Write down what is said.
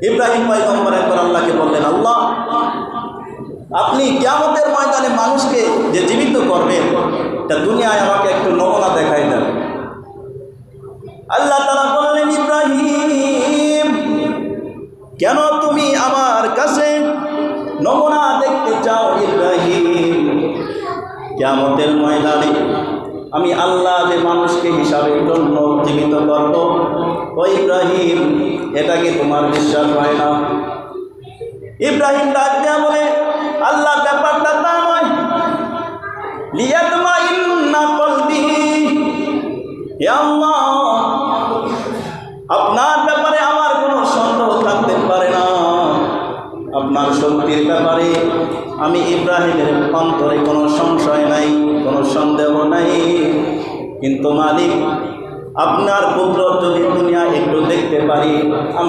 ইব্রাহিম পয়গম্বর একবার আল্লাহকে বললেন, আল্লাহ, আপনি কিয়ামতের ময়দানে মানুষকে যে জীবিত করবেন, তা দুনিয়ায় আমাকে একটু নমুনা দেখাই দেন। আল্লাহ তাআলা বললেন, ইব্রাহিম, কেন তুমি আমার কাছে নমুনা দেখতে চাও? ইব্রাহিম, কিয়ামতের ময়দানে আমি আল্লাহ যে মানুষকে হিসাবের জন্য জীবিত করব, ও ইব্রাহিম, এটা কি তোমার বিশ্বাস হয় না? ইব্রাহিম ডাক দেয়া বলে, আল্লাহ, ব্যাপারটা তা নয়। লিয়াতমাইন্না কলবি, হে আল্লাহ, আপনার ব্যাপারে আমার কোনো সন্দেহ থাকতে পারে না। আপনার শক্তির ব্যাপারে আমি ইব্রাহিমের অন্তরে কোনো সংশয় নাই, কোনো সন্দেহ নাই। কিন্তু মালিক, আপনার পুত্র যদি দুনিয়া একটু দেখতে পারি,